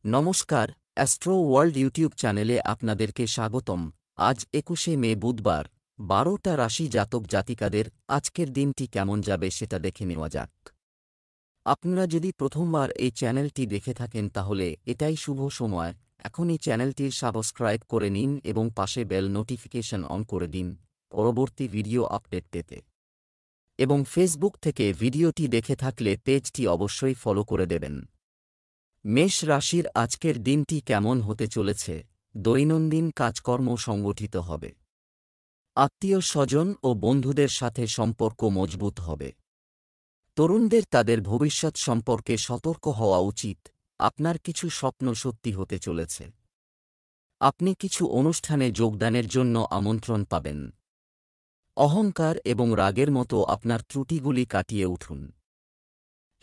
নমস্কার, astro world YouTube চ্যানেলে আপনাদেরকে স্বাগতম। আজ ২১শে মে বুধবার, ১২টা রাশি জাতক জাতিকাদের আজকের দিনটি কেমন যাবে সেটা দেখে নেওয়া যাক। আপনারা যদি প্রথমবার এই চ্যানেলটি দেখে থাকেন তাহলে এটাই শুভ সময়। এখনই চ্যানেলটির সাবস্ক্রাইব করে নিন এবং পাশে বেল নোটিফিকেশন অন করে দিন পরবর্তী ভিডিও আপডেট পেতে। এবং ফেসবুক থেকে ভিডিওটি দেখে থাকলে পেজটি অবশ্যই ফলো করে দেবেন। মেষ রাশির আজকের দিনটি কেমন হতে চলেছে? দৈনন্দিন কাজকর্ম সংগঠিত হবে। আত্মীয় স্বজন ও বন্ধুদের সাথে সম্পর্ক মজবুত হবে। তরুণদের তাদের ভবিষ্যৎ সম্পর্কে সতর্ক হওয়া উচিত। আপনার কিছু স্বপ্ন সত্যি হতে চলেছে। আপনি কিছু অনুষ্ঠানে যোগদানের জন্য আমন্ত্রণ পাবেন। অহংকার এবং রাগের মতো আপনার ত্রুটিগুলি কাটিয়ে উঠুন।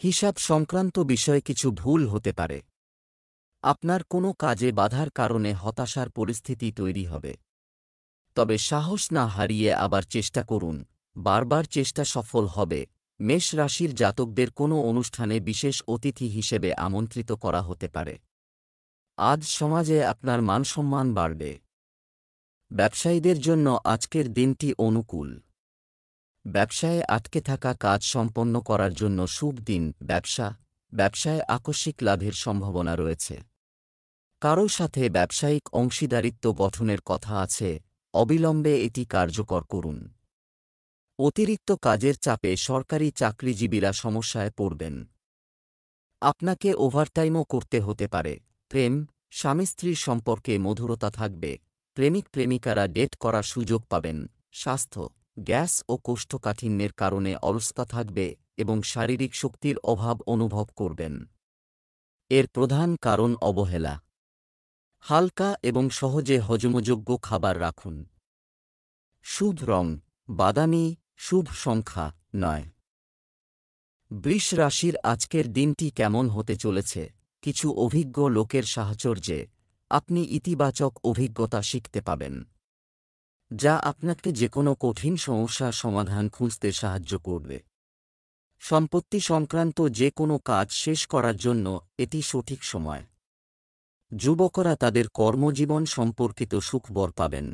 হিসাব সংক্রান্ত বিষয়ে কিছু ভুল হতে পারে। আপনার কোনো কাজে বাধার কারণে হতাশার পরিস্থিতি তৈরি হবে। তবে সাহস না হারিয়ে আবার চেষ্টা করুন, বারবার চেষ্টা সফল হবে। মেষ রাশির জাতকদের কোনো অনুষ্ঠানে বিশেষ অতিথি হিসেবে আমন্ত্রিত করা হতে পারে। আজ সমাজে আপনার মানসম্মান বাড়বে। ব্যবসায়ীদের জন্য আজকের দিনটি অনুকূল। ব্যবসায়ে আটকে থাকা কাজ সম্পন্ন করার জন্য শুভ দিন। ব্যবসায় আকস্মিক লাভের সম্ভাবনা রয়েছে। কারও সাথে ব্যবসায়িক অংশীদারিত্ব গঠনের কথা আছে, অবিলম্বে এটি কার্যকর করুন। অতিরিক্ত কাজের চাপে সরকারি চাকরিজীবীরা সমস্যায় পড়বেন। আপনাকে ওভারটাইমও করতে হতে পারে। প্রেম, স্বামী স্ত্রীর সম্পর্কে মধুরতা থাকবে। প্রেমিক প্রেমিকারা ডেট করার সুযোগ পাবেন। স্বাস্থ্য, গ্যাস ও কোষ্ঠকাঠিন্যের কারণে অলসতা থাকবে এবং শারীরিক শক্তির অভাব অনুভব করবেন। এর প্রধান কারণ অবহেলা। হালকা এবং সহজে হজমযোগ্য খাবার রাখুন। শুভ রং বাদামি, শুভ সংখ্যা ৯। বৃষ রাশির আজকের দিনটি কেমন হতে চলেছে? কিছু অভিজ্ঞ লোকের সাহচর্যে আপনি ইতিবাচক অভিজ্ঞতা শিখতে পাবেন, যা আপনাকে যেকোনো কঠিন সমস্যার সমাধান খুঁজতে সাহায্য করবে। সম্পত্তি সংক্রান্ত যে কোনো কাজ শেষ করার জন্য এটি সঠিক সময়। যুবকরা তাদের কর্মজীবন সম্পর্কিত সুখবর পাবেন।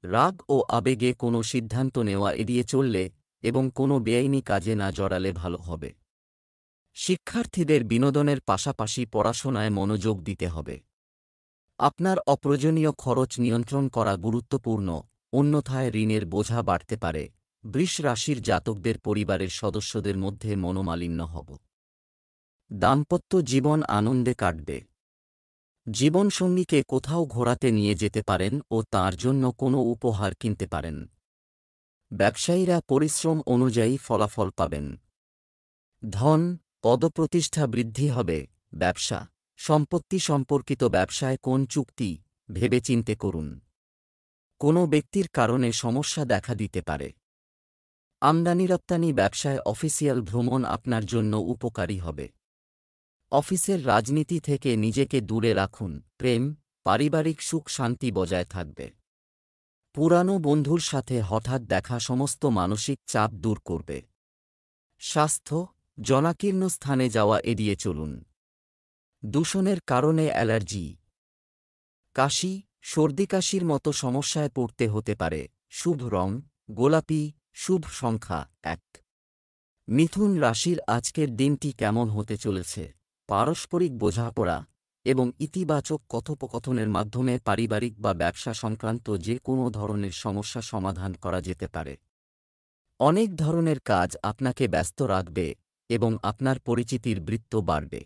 রাগ ও আবেগে কোনো সিদ্ধান্ত নেওয়া এড়িয়ে চললে এবং কোনো বেআইনি কাজে না জড়ালে ভালো হবে। শিক্ষার্থীদের বিনোদনের পাশাপাশি পড়াশোনায় মনোযোগ দিতে হবে। আপনার অপ্রয়োজনীয় খরচ নিয়ন্ত্রণ করা গুরুত্বপূর্ণ, অন্যথায় ঋণের বোঝা বাড়তে পারে। বৃষ রাশির জাতকদের পরিবারের সদস্যদের মধ্যে মনোমালিন্য হবে। দাম্পত্য জীবন আনন্দে কাটবে। জীবনসঙ্গীকে কোথাও ঘোরাতে নিয়ে যেতে পারেন ও তার জন্য কোনো উপহার কিনতে পারেন। ব্যবসায়ীরা পরিশ্রম অনুযায়ী ফলাফল পাবেন। ধন, পদপ্রতিষ্ঠা বৃদ্ধি হবে। ব্যবসা, সম্পত্তি সম্পর্কিত ব্যবসায় কোন চুক্তি ভেবেচিন্তে করুন। কোনো ব্যক্তির কারণে সমস্যা দেখা দিতে পারে। আমদানি রপ্তানি ব্যবসায় অফিসিয়াল ভ্রমণ আপনার জন্য উপকারী হবে। অফিসের রাজনীতি থেকে নিজেকে দূরে রাখুন। প্রেম, পারিবারিক সুখ শান্তি বজায় থাকবে। পুরানো বন্ধুর সাথে হঠাৎ দেখা সমস্ত মানসিক চাপ দূর করবে। স্বাস্থ্য, জনাকীর্ণ স্থানে যাওয়া এড়িয়ে চলুন। দূষণের কারণে অ্যালার্জি, কাশি, সর্দিকাশির মতো সমস্যায় পড়তে হতে পারে। শুভ রং গোলাপি, শুভ সংখ্যা ১। মিথুন রাশির আজকের দিনটি কেমন হতে চলেছে? পারস্পরিক বোঝাপড়া এবং ইতিবাচক কথোপকথনের মাধ্যমে পারিবারিক বা ব্যবসা সংক্রান্ত যে কোনো ধরনের সমস্যা সমাধান করা যেতে পারে। অনেক ধরনের কাজ আপনাকে ব্যস্ত রাখবে এবং আপনার পরিচিতির বৃত্ত বাড়বে।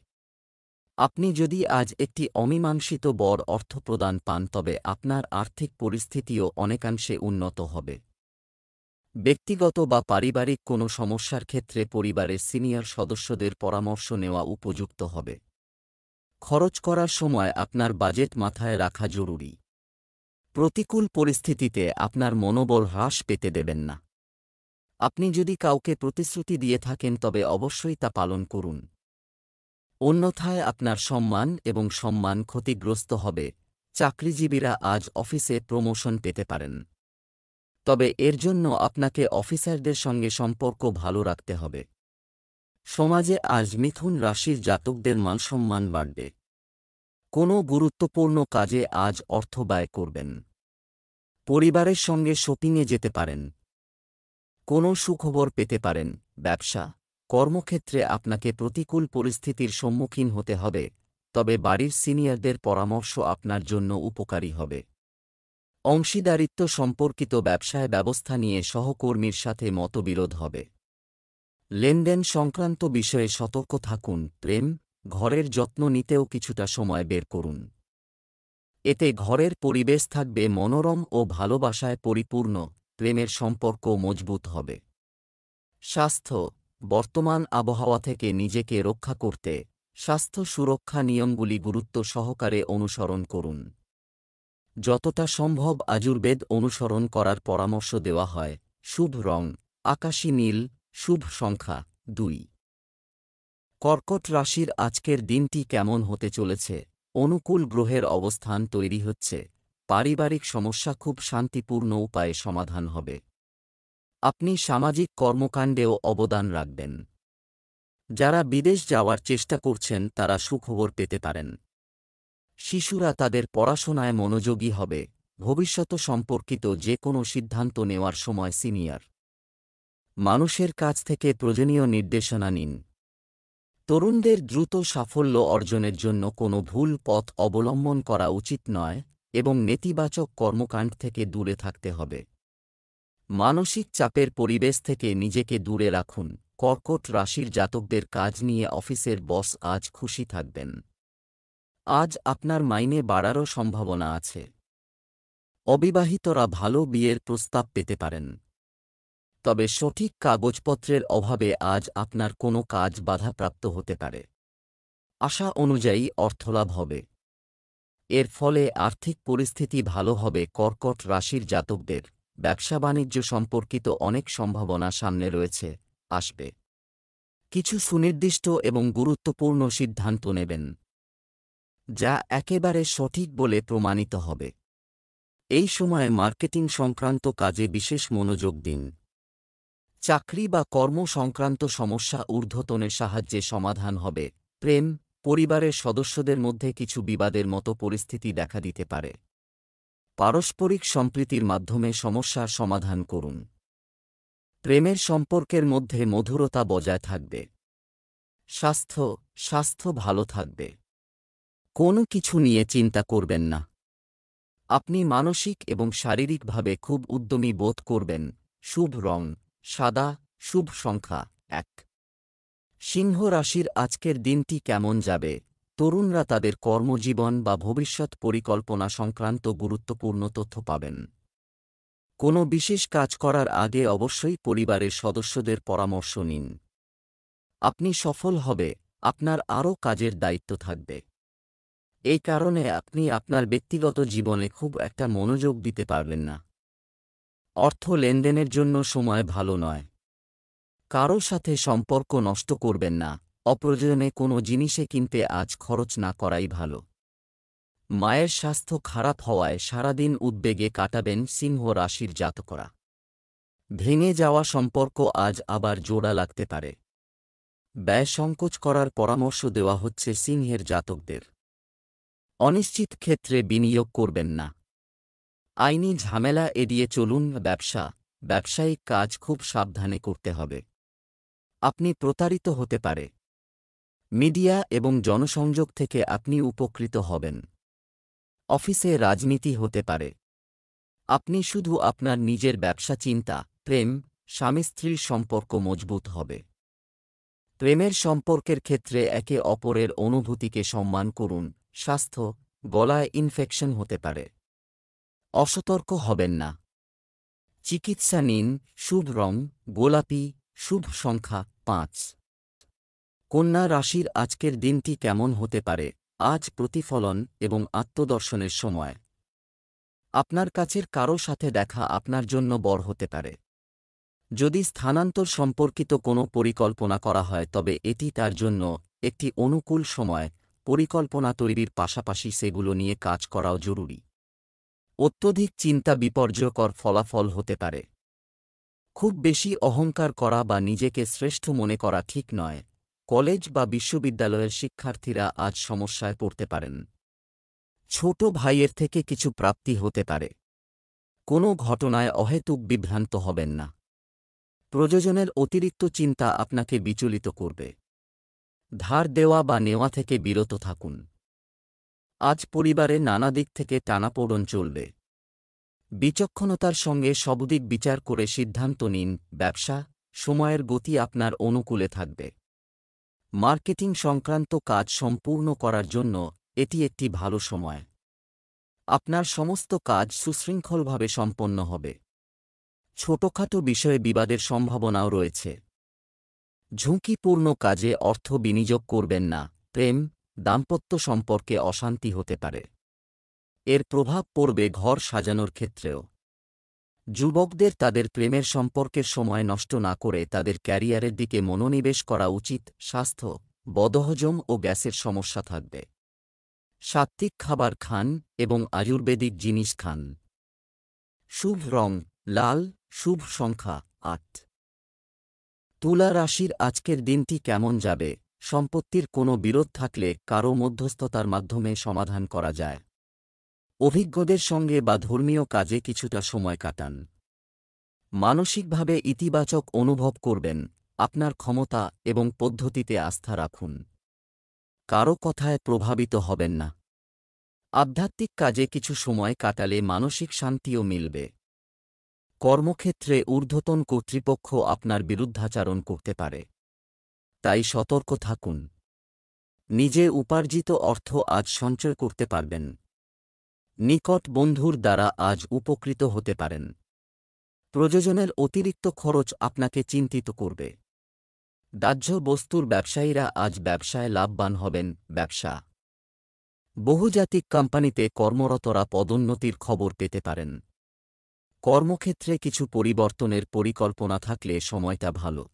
আপনি যদি আজ একটি অমীমাংসিত বড় অর্থপ্রদান পান তবে আপনার আর্থিক পরিস্থিতিও অনেকাংশে উন্নত হবে। ব্যক্তিগত বা পারিবারিক কোনো সমস্যার ক্ষেত্রে পরিবারের সিনিয়র সদস্যদের পরামর্শ নেওয়া উপযুক্ত হবে। খরচ করার সময় আপনার বাজেট মাথায় রাখা জরুরি। প্রতিকূল পরিস্থিতিতে আপনার মনোবল হ্রাস পেতে দেবেন না। আপনি যদি কাউকে প্রতিশ্রুতি দিয়ে থাকেন তবে অবশ্যই তা পালন করুন, অন্যথায় আপনার সম্মান এবং সম্মান ক্ষতিগ্রস্ত হবে। চাকরিজীবীরা আজ অফিসে প্রমোশন পেতে পারেন, তবে এর জন্য আপনাকে অফিসারদের সঙ্গে সম্পর্ক ভালো রাখতে হবে। সমাজে আজ মিথুন রাশির জাতকদের মানসম্মান বাড়বে। কোনো গুরুত্বপূর্ণ কাজে আজ অর্থ ব্যয় করবেন। পরিবারের সঙ্গে শপিংয়ে যেতে পারেন। কোনো সুখবর পেতে পারেন। ব্যবসা, কর্মক্ষেত্রে আপনাকে প্রতিকূল পরিস্থিতির সম্মুখীন হতে হবে, তবে বাড়ির সিনিয়রদের পরামর্শ আপনার জন্য উপকারী হবে। অংশীদারিত্ব সম্পর্কিত ব্যবসায় ব্যবস্থা নিয়ে সহকর্মীর সাথে মতবিরোধ হবে। লেনদেন সংক্রান্ত বিষয়ে সতর্ক থাকুন। প্রেম, ঘরের যত্ন নিতেও কিছুটা সময় বের করুন। এতে ঘরের পরিবেশ থাকবে মনোরম ও ভালোবাসায় পরিপূর্ণ, প্রেমের সম্পর্ক মজবুত হবে। স্বাস্থ্য, বর্তমান আবহাওয়া থেকে নিজেকে রক্ষা করতে স্বাস্থ্য সুরক্ষা নিয়মগুলি গুরুত্ব সহকারে অনুসরণ করুন। যতটা সম্ভব আয়ুর্বেদ অনুসরণ করার পরামর্শ দেওয়া হয়। শুভ রং আকাশী নীল, শুভ সংখ্যা 2। কর্কট রাশির আজকের দিনটি কেমন হতে চলেছে? অনুকূল গ্রহের অবস্থান তৈরি হচ্ছে। পারিবারিক সমস্যা খুব শান্তিপূর্ণ উপায়ে সমাধান হবে। আপনি সামাজিক কর্মকাণ্ডেও অবদান রাখবেন। যারা বিদেশ যাওয়ার চেষ্টা করছেন তারা সুখবর পেতে পারেন। শিশুরা তাদের পড়াশোনায় মনোযোগী হবে। ভবিষ্যৎ সম্পর্কিত যে কোনো সিদ্ধান্ত নেওয়ার সময় সিনিয়র মানুষের কাছ থেকে প্রয়োজনীয় নির্দেশনা নিন। তরুণদের দ্রুত সাফল্য অর্জনের জন্য কোনো ভুল পথ অবলম্বন করা উচিত নয় এবং নেতিবাচক কর্মকাণ্ড থেকে দূরে থাকতে হবে। মানসিক চাপের পরিবেশ থেকে নিজেকে দূরে রাখুন। কর্কট রাশির জাতকদের কাজ নিয়ে অফিসের বস আজ খুশি থাকবেন। আজ আপনার মাইনে বাড়ারও সম্ভাবনা আছে। অবিবাহিতরা ভালো বিয়ের প্রস্তাব পেতে পারেন। তবে সঠিক কাগজপত্রের অভাবে আজ আপনার কোনো কাজ বাধাপ্রাপ্ত হতে পারে। আশা অনুযায়ী অর্থলাভ হবে। এর ফলে আর্থিক পরিস্থিতি ভালো হবে। কর্কট রাশির জাতকদের ব্যবসা বাণিজ্য সম্পর্কিত অনেক সম্ভাবনা সামনে রয়েছে, আসবে। কিছু সুনির্দিষ্ট এবং গুরুত্বপূর্ণ সিদ্ধান্ত নেবেন, যা একেবারে সঠিক বলে প্রমাণিত হবে। এই সময়ে মার্কেটিং সংক্রান্ত কাজে বিশেষ মনোযোগ দিন। চাকরি বা কর্ম সংক্রান্ত সমস্যা ঊর্ধ্বতনের সাহায্যে সমাধান হবে। প্রেম, পরিবারের সদস্যদের মধ্যে কিছু বিবাদের মতো পরিস্থিতি দেখা দিতে পারে। পারস্পরিক সম্প্রীতির মাধ্যমে সমস্যার সমাধান করুন। প্রেমের সম্পর্কের মধ্যে মধুরতা বজায় থাকবে। স্বাস্থ্য ভালো থাকবে। কোনো কিছু নিয়ে চিন্তা করবেন না। আপনি মানসিক এবং শারীরিকভাবে খুব উদ্যমী বোধ করবেন। শুভ রং সাদা, শুভ সংখ্যা 1। সিংহ রাশির আজকের দিনটি কেমন যাবে? তরুণরা তাদের কর্মজীবন বা ভবিষ্যৎ পরিকল্পনা সংক্রান্ত গুরুত্বপূর্ণ তথ্য পাবেন। কোনো বিশেষ কাজ করার আগে অবশ্যই পরিবারের সদস্যদের পরামর্শ নিন। আপনি সফল হবে। আপনার আরও কাজের দায়িত্ব থাকবে। এই কারণে আপনি আপনার ব্যক্তিগত জীবনে খুব একটা মনোযোগ দিতে পারবেন না। অর্থ লেনদেনের জন্য সময় ভালো নয়। কারো সাথে সম্পর্ক নষ্ট করবেন না। অপ্রয়োজনে কোনো জিনিসে কিনতে আজ খরচ না করাই ভালো। মায়ের স্বাস্থ্য খারাপ হওয়ায় সারাদিন উদ্বেগে কাটাবেন সিংহ রাশির জাতকরা। ভেঙে যাওয়া সম্পর্ক আজ আবার জোড়া লাগতে পারে। ব্যয় সংকোচ করার পরামর্শ দেওয়া হচ্ছে সিংহের জাতকদের। অনিশ্চিত ক্ষেত্রে বিনিয়োগ করবেন না। আইনি ঝামেলা এড়িয়ে চলুন। ব্যবসায়িক কাজ খুব সাবধানে করতে হবে। আপনি প্রতারিত হতে পারে। মিডিয়া এবং জনসংযোগ থেকে আপনি উপকৃত হবেন। অফিসে রাজনীতি হতে পারে। আপনি শুধু আপনার নিজের ব্যবসা চিন্তা। প্রেম, স্বামী স্ত্রীর সম্পর্ক মজবুত হবে। প্রেমের সম্পর্কের ক্ষেত্রে একে অপরের অনুভূতিকে সম্মান করুন। স্বাস্থ্য, গলায় ইনফেকশন হতে পারে। অসতর্ক হবেন না। চিকিৎসা নিন। শুভ রং গোলাপি, শুভ সংখ্যা 5। কন্যা রাশির আজকের দিনটি কেমন হতে পারে? আজ প্রতিফলন এবং আত্মদর্শনের সময়। আপনার কাছের কারো সাথে দেখা আপনার জন্য বর হতে পারে। যদি স্থানান্তর সম্পর্কিত কোনো পরিকল্পনা করা হয় তবে এটি তার জন্য একটি অনুকূল সময়। পরিকল্পনা তৈরির পাশাপাশি সেগুলো নিয়ে কাজ করাও জরুরি। অত্যধিক চিন্তা বিপর্যয়কর ফলাফল হতে পারে। খুব বেশি অহংকার করা বা নিজেকে শ্রেষ্ঠ মনে করা ঠিক নয়। কলেজ বা বিশ্ববিদ্যালয়ের শিক্ষার্থীরা আজ সমস্যায় পড়তে পারেন। ছোট ভাইয়ের থেকে কিছু প্রাপ্তি হতে পারে। কোনো ঘটনায় অহেতুক বিভ্রান্ত হবেন না। প্রয়োজনের অতিরিক্ত চিন্তা আপনাকে বিচলিত করবে। ধার দেওয়া বা নেওয়া থেকে বিরত থাকুন। আজ পরিবারে নানা দিক থেকে টানাপোড়েন চলবে। বিচক্ষণতার সঙ্গে সবদিক বিচার করে সিদ্ধান্ত নিন। ব্যবসা, সময়ের গতি আপনার অনুকূলে থাকবে। মার্কেটিং সংক্রান্ত কাজ সম্পূর্ণ করার জন্য এটি একটি ভালো সময়। আপনার সমস্ত কাজ সুশৃঙ্খলভাবে সম্পন্ন হবে। ছোটখাটো বিষয়ে বিবাদের সম্ভাবনাও রয়েছে। ঝুঁকিপূর্ণ কাজে অর্থ বিনিয়োগ করবেন না। প্রেম, দাম্পত্য সম্পর্কে অশান্তি হতে পারে। এর প্রভাব পড়বে ঘর সাজানোর ক্ষেত্রেও। যুবকদের তাদের প্রেমের সম্পর্কের সময় নষ্ট না করে তাদের ক্যারিয়ারের দিকে মনোনিবেশ করা উচিত। স্বাস্থ্য, বদহজম ও গ্যাসের সমস্যা থাকবে। সাত্ত্বিক খাবার খান এবং আয়ুর্বেদিক জিনিস খান। শুভ রং লাল, শুভ সংখ্যা ৮। তুলা রাশির আজকের দিনটি কেমন যাবে? সম্পত্তির কোনো বিরোধ থাকলে কারও মধ্যস্থতার মাধ্যমে সমাধান করা যায়। অভিজ্ঞদের সঙ্গে বা ধর্মীয় কাজে কিছুটা সময় কাটান। মানসিকভাবে ইতিবাচক অনুভব করবেন। আপনার ক্ষমতা এবং পদ্ধতিতে আস্থা রাখুন। কারও কথায় প্রভাবিত হবেন না। আধ্যাত্মিক কাজে কিছু সময় কাটালে মানসিক শান্তিও মিলবে। কর্মক্ষেত্রে ঊর্ধ্বতন কর্তৃপক্ষ আপনার বিরুদ্ধাচারণ করতে পারে, তাই সতর্ক থাকুন। নিজে উপার্জিত অর্থ আজ সঞ্চয় করতে পারবেন। নিকট বন্ধুর দ্বারা আজ উপকৃত হতে পারেন। প্রয়োজনের অতিরিক্ত খরচ আপনাকে চিন্তিত করবে। দাহ্য বস্তুর ব্যবসায়ীরা আজ ব্যবসায় লাভবান হবেন। ব্যবসা, বহুজাতিক কোম্পানিতে কর্মরতরা পদোন্নতির খবর পেতে পারেন। কর্মক্ষেত্রে কিছু পরিবর্তনের পরিকল্পনা থাকলে সময়টা ভালো।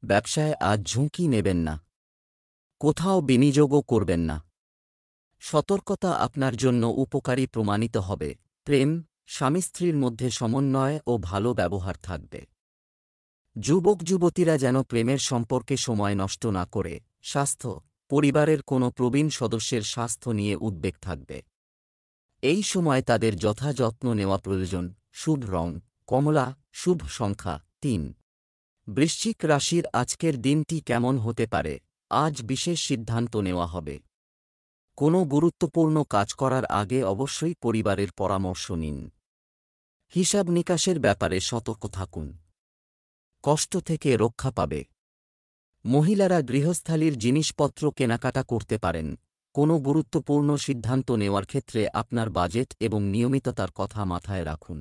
ব্যবসায় আজ ঝুঁকি নেবেন না। কোথাও বিনিয়োগও করবেন না। সতর্কতা আপনার জন্য উপকারী প্রমাণিত হবে। প্রেম, স্বামী স্ত্রীর মধ্যে সমন্বয় ও ভালো ব্যবহার থাকবে। যুবক যুবতীরা যেন প্রেমের সম্পর্কে সময় নষ্ট না করে। স্বাস্থ্য, পরিবারের কোনো প্রবীণ সদস্যের স্বাস্থ্য নিয়ে উদ্বেগ থাকবে। এই সময় তাদের যথাযত্ন নেওয়া প্রয়োজন। শুভ রং কমলা, শুভ সংখ্যা ৩। বৃশ্চিক রাশির আজকের দিনটি কেমন হতে পারে? আজ বিশেষ সিদ্ধান্ত নেওয়া হবে। কোনো গুরুত্বপূর্ণ কাজ করার আগে অবশ্যই পরিবারের পরামর্শ নিন। হিসাব নিকাশের ব্যাপারে সতর্ক থাকুন। কষ্ট থেকে রক্ষা পাবে। মহিলারা গৃহস্থালির জিনিসপত্র কেনাকাটা করতে পারেন। কোনো গুরুত্বপূর্ণ সিদ্ধান্ত নেওয়ার ক্ষেত্রে আপনার বাজেট এবং নিয়মিততার কথা মাথায় রাখুন।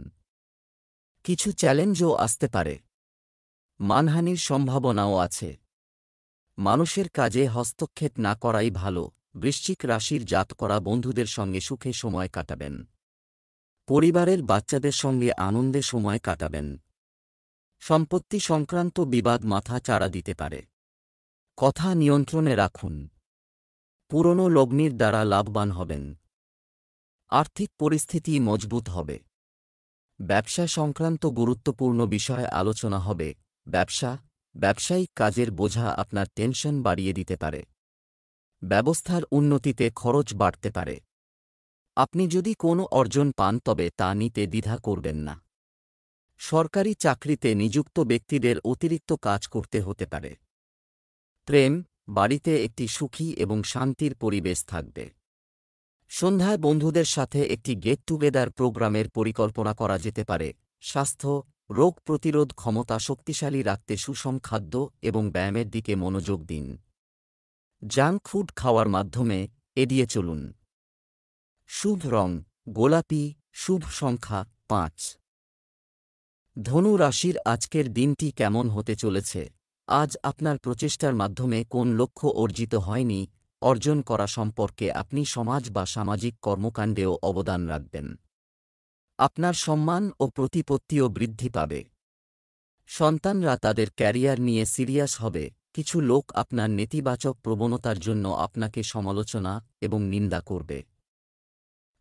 কিছু চ্যালেঞ্জও আসতে পারে। মানহানির সম্ভাবনাও আছে। মানুষের কাজে হস্তক্ষেপ না করাই ভালো। বৃশ্চিক রাশির জাতকরা বন্ধুদের সঙ্গে সুখে সময় কাটাবেন। পরিবারের বাচ্চাদের সঙ্গে আনন্দে সময় কাটাবেন। সম্পত্তি সংক্রান্ত বিবাদ মাথা চাড়া দিতে পারে। কথা নিয়ন্ত্রণে রাখুন। পুরনো লগ্নির দ্বারা লাভবান হবেন। আর্থিক পরিস্থিতি মজবুত হবে। ব্যবসা সংক্রান্ত গুরুত্বপূর্ণ বিষয়ে আলোচনা হবে। ব্যবসায়িক কাজের বোঝা আপনার টেনশন বাড়িয়ে দিতে পারে। ব্যবস্থার উন্নতিতে খরচ বাড়তে পারে। আপনি যদি কোনো অর্জন পান তবে তা নিতে দ্বিধা করবেন না। সরকারি চাকরিতে নিযুক্ত ব্যক্তিদের অতিরিক্ত কাজ করতে হতে পারে। প্রেম, বাড়িতে একটি সুখী এবং শান্তির পরিবেশ থাকবে। সন্ধ্যায় বন্ধুদের সাথে একটি গেট টুগেদার প্রোগ্রামের পরিকল্পনা করা যেতে পারে। স্বাস্থ্য, রোগ প্রতিরোধ ক্ষমতা শক্তিশালী রাখতে সুষম খাদ্য এবং ব্যায়ামের দিকে মনোযোগ দিন। জাঙ্ক ফুড খাওয়ার মাধ্যমে এড়িয়ে চলুন। শুভ রং গোলাপি, শুভ সংখ্যা ৫। ধনু রাশির আজকের দিনটি কেমন হতে চলেছে? আজ আপনার প্রচেষ্টার মাধ্যমে কোন লক্ষ্য অর্জিত হয়নি অর্জন করা সম্পর্কে আপনি সমাজ বা সামাজিক কর্মকাণ্ডেও অবদান রাখবেন। আপনার সম্মান ও প্রতিপত্তিও বৃদ্ধি পাবে। সন্তানরা তাদের ক্যারিয়ার নিয়ে সিরিয়াস হবে। কিছু লোক আপনার নেতিবাচক প্রবণতার জন্য আপনাকে সমালোচনা এবং নিন্দা করবে।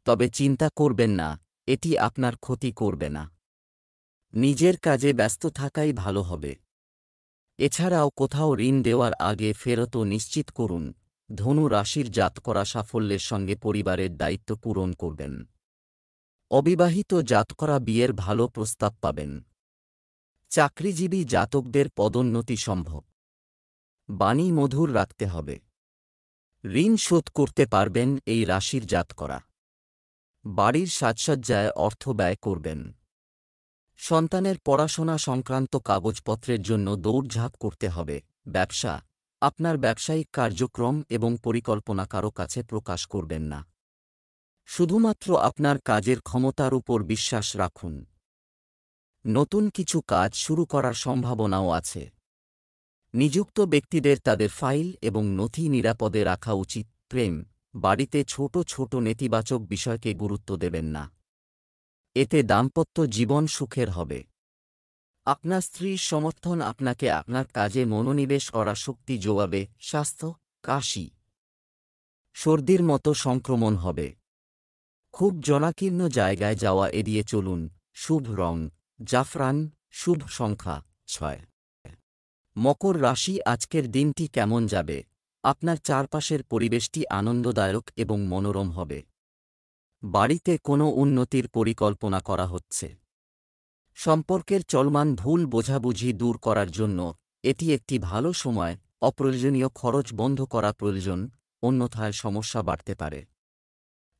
তবে চিন্তা করবেন না, এটি আপনার ক্ষতি করবে না। নিজের কাজে ব্যস্ত থাকাই ভালো হবে। এছাড়াও কোথাও ঋণ দেওয়ার আগে ফেরতও নিশ্চিত করুন। ধনু রাশির জাতকরা সাফল্যের সঙ্গে পরিবারের দায়িত্ব পূরণ করবেন। অবিবাহিত জাতকরা বিয়ের ভালো প্রস্তাব পাবেন। চাকরিজীবী জাতকদের পদোন্নতি সম্ভব। বাণী মধুর রাখতে হবে। ঋণ শোধ করতে পারবেন এই রাশির জাতকরা। বাড়ির সাজসজ্জায় অর্থ ব্যয় করবেন। সন্তানের পড়াশোনা সংক্রান্ত কাগজপত্রের জন্য দৌড়ঝাঁপ করতে হবে। ব্যবসা, আপনার ব্যবসায়িক কার্যক্রম এবং পরিকল্পনা কারো কাছে প্রকাশ করবেন না। শুধুমাত্র আপনার কাজের ক্ষমতার উপর বিশ্বাস রাখুন। নতুন কিছু কাজ শুরু করার সম্ভাবনাও আছে। নিযুক্ত ব্যক্তিদের তাদের ফাইল এবং নথি নিরাপদে রাখা উচিত। প্রেম, বাড়িতে ছোট ছোট নেতিবাচক বিষয়কে গুরুত্ব দেবেন না। এতে দাম্পত্য জীবন সুখের হবে। আপনার স্ত্রীর সমর্থন আপনাকে আপনার কাজে মনোনিবেশ করার শক্তি যোগাবে। স্বাস্থ্য, কাশি, সর্দির মতো সংক্রমণ হবে। খুব জনাকীর্ণ জায়গায় যাওয়া এড়িয়ে চলুন। শুভ রং জাফরান, শুভ সংখ্যা 6। মকর রাশি, আজকের দিনটি কেমন যাবে? আপনার চারপাশের পরিবেশটি আনন্দদায়ক এবং মনোরম হবে। বাড়িতে কোনো উন্নতির পরিকল্পনা করা হচ্ছে। সম্পর্কের চলমান ভুল বোঝাবুঝি দূর করার জন্য এটি একটি ভালো সময়। অপ্রয়োজনীয় খরচ বন্ধ করা প্রয়োজন, অন্যথায় সমস্যা বাড়তে পারে।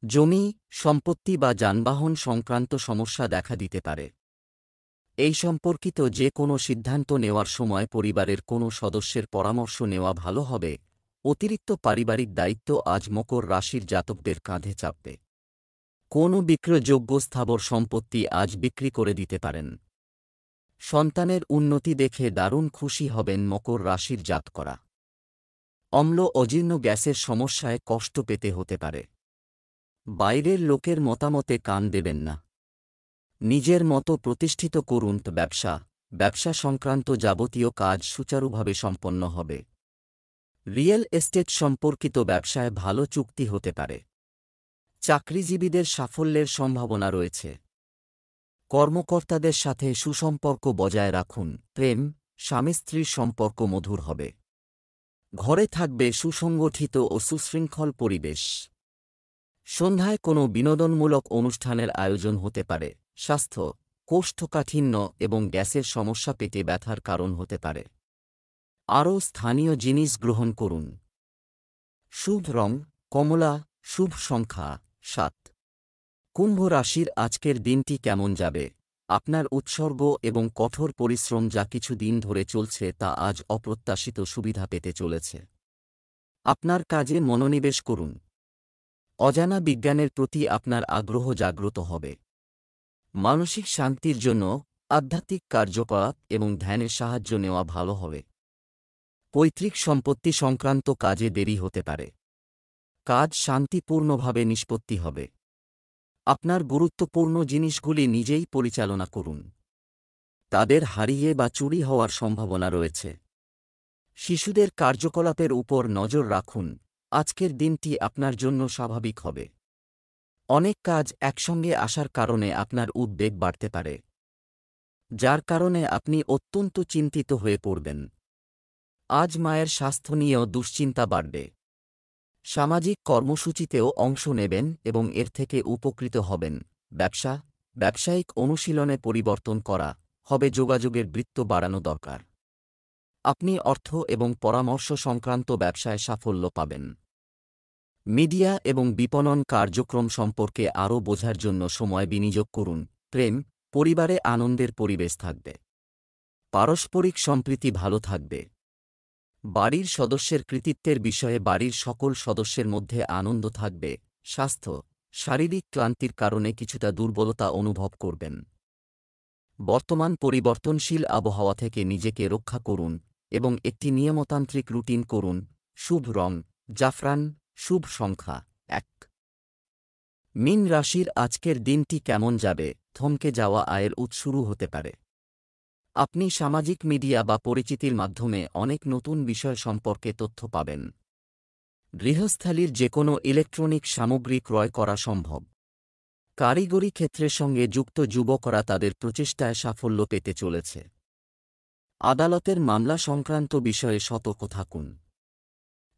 জমি, সম্পত্তি বা যানবাহন সংক্রান্ত সমস্যা দেখা দিতে পারে। এই সম্পর্কিত যে কোনো সিদ্ধান্ত নেওয়ার সময় পরিবারের কোনো সদস্যের পরামর্শ নেওয়া ভালো হবে। অতিরিক্ত পারিবারিক দায়িত্ব আজ মকর রাশির জাতকদের কাঁধে চাপবে। কোনো বিক্রয়যোগ্য স্থাবর সম্পত্তি আজ বিক্রি করে দিতে পারেন। সন্তানের উন্নতি দেখে দারুণ খুশি হবেন মকর রাশির জাতকরা। অম্ল অজীর্ণ গ্যাসের সমস্যায় কষ্ট পেতে হতে পারে। বাইরের লোকের মতামতে কান দেবেন না। নিজের মতো প্রতিষ্ঠিত করুন। ব্যবসা সংক্রান্ত যাবতীয় কাজ সুচারুভাবে সম্পন্ন হবে। রিয়েল এস্টেট সম্পর্কিত ব্যবসায় ভালো চুক্তি হতে পারে। চাকরিজীবীদের সাফল্যের সম্ভাবনা রয়েছে। কর্মকর্তাদের সাথে সুসম্পর্ক বজায় রাখুন। প্রেম, স্বামী স্ত্রীর সম্পর্ক মধুর হবে। ঘরে থাকবে সুসংগঠিত ও সুশৃঙ্খল পরিবেশ। সন্ধ্যায় কোনো বিনোদনমূলক অনুষ্ঠানের আয়োজন হতে পারে। স্বাস্থ্য, কোষ্ঠকাঠিন্য এবং গ্যাসের সমস্যা পেটে ব্যথার কারণ হতে পারে। আরও স্থানীয় জিনিস গ্রহণ করুন। শুভ রং কমলা, শুভ সংখ্যা 7। কুম্ভ রাশির আজকের দিনটি কেমন যাবে? আপনার উৎসর্গ এবং কঠোর পরিশ্রম যা কিছু দিন ধরে চলছে তা আজ অপ্রত্যাশিত সুবিধা পেতে চলেছে। আপনার কাজে মনোনিবেশ করুন। অজানা বিজ্ঞানের প্রতি আপনার আগ্রহ জাগ্রত হবে। মানসিক শান্তির জন্য আধ্যাত্মিক কার্যকলাপ এবং ধ্যানের সাহায্য নেওয়া ভালো হবে। পৈতৃক সম্পত্তি সংক্রান্ত কাজে দেরি হতে পারে। কাজ শান্তিপূর্ণভাবে নিষ্পত্তি হবে। আপনার গুরুত্বপূর্ণ জিনিসগুলি নিজেই পরিচালনা করুন। তাদের হারিয়ে বা চুরি হওয়ার সম্ভাবনা রয়েছে। শিশুদের কার্যকলাপের উপর নজর রাখুন। আজকের দিনটি আপনার জন্য স্বাভাবিক হবে। অনেক কাজ একসঙ্গে আসার কারণে আপনার উদ্বেগ বাড়তে পারে, যার কারণে আপনি অত্যন্ত চিন্তিত হয়ে পড়বেন। আজ মায়ের স্বাস্থ্য নিয়েও দুশ্চিন্তা বাড়বে। সামাজিক কর্মসূচিতেও অংশ নেবেন এবং এর থেকে উপকৃত হবেন। ব্যবসায়িক অনুশীলনে পরিবর্তন করা হবে। যোগাযোগের বৃত্ত বাড়ানো দরকার। আপনি অর্থ এবং পরামর্শ সংক্রান্ত ব্যবসায় সাফল্য পাবেন। মিডিয়া এবং বিপণন কার্যক্রম সম্পর্কে আরও বোঝার জন্য সময় বিনিয়োগ করুন। প্রেম, পরিবারে আনন্দের পরিবেশ থাকবে। পারস্পরিক সম্প্রীতি ভালো থাকবে। বাড়ির সদস্যের কৃতিত্বের বিষয়ে বাড়ির সকল সদস্যের মধ্যে আনন্দ থাকবে। স্বাস্থ্য, শারীরিক ক্লান্তির কারণে কিছুটা দুর্বলতা অনুভব করবেন। বর্তমান পরিবর্তনশীল আবহাওয়া থেকে নিজেকে রক্ষা করুন এবং একটি নিয়মতান্ত্রিক রুটিন করুন। শুভ রং জাফরান, শুভ সংখ্যা 1। মীন রাশির আজকের দিনটি কেমন যাবে? থমকে যাওয়া আয়ের উৎস শুরু হতে পারে। আপনি সামাজিক মিডিয়া বা পরিচিতির মাধ্যমে অনেক নতুন বিষয় সম্পর্কে তথ্য পাবেন। গৃহস্থালির যে কোনো ইলেকট্রনিক সামগ্রী ক্রয় করা সম্ভব। কারিগরি ক্ষেত্রের সঙ্গে যুক্ত যুবকরা তাদের প্রচেষ্টায় সাফল্য পেতে চলেছে। আদালতের মামলা সংক্রান্ত বিষয়ে সতর্ক থাকুন।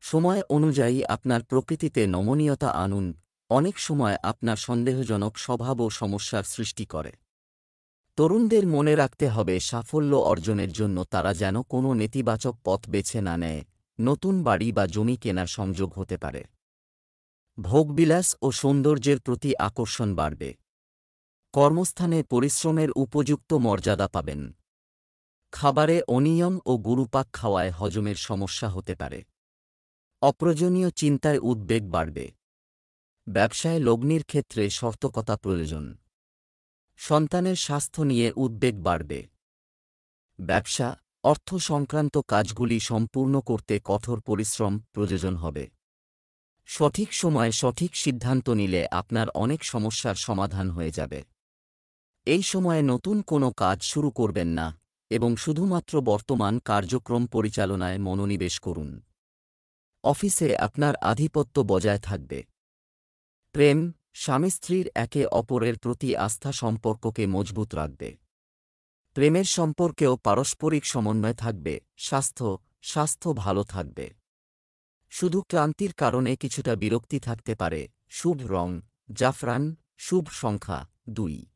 সময় অনুযায়ী আপনার প্রকৃতিতে নমনীয়তা আনুন, অনেক সময় আপনার সন্দেহজনক স্বভাবও সমস্যার সৃষ্টি করে। তরুণদের মনে রাখতে হবে সাফল্য অর্জনের জন্য তারা যেন কোনো নেতিবাচক পথ বেছে না নেয়, নতুন বাড়ি বা জমি কেনার সংযোগ হতে পারে। ভোগবিলাস ও সৌন্দর্যের প্রতি আকর্ষণ বাড়বে। কর্মস্থানে পরিশ্রমের উপযুক্ত মর্যাদা পাবেন। খাবারে অনিয়ম ও গুরুপাক খাওয়ায় হজমের সমস্যা হতে পারে। অপ্রয়োজনীয় চিন্তায় উদ্বেগ বাড়বে। ব্যবসায় লগ্নির ক্ষেত্রে সতর্কতা প্রয়োজন। সন্তানের স্বাস্থ্য নিয়ে উদ্বেগ বাড়বে। ব্যবসা, অর্থ সংক্রান্ত কাজগুলি সম্পূর্ণ করতে কঠোর পরিশ্রম প্রয়োজন হবে। সঠিক সময়ে সঠিক সিদ্ধান্ত নিলে আপনার অনেক সমস্যার সমাধান হয়ে যাবে। এই সময়ে নতুন কোনো কাজ শুরু করবেন না এবং শুধুমাত্র বর্তমান কার্যক্রম পরিচালনায় মনোনিবেশ করুন। অফিসে আপনার আধিপত্য বজায় থাকবে। প্রেম, স্বামী স্ত্রীর একে অপরের প্রতি আস্থা সম্পর্ককে মজবুত রাখবে। প্রেমের সম্পর্কেও পারস্পরিক সমন্বয় থাকবে। স্বাস্থ্য ভালো থাকবে। শুধু ক্লান্তির কারণে কিছুটা বিরক্তি থাকতে পারে। শুভ রং জাফরান, শুভ সংখ্যা 2।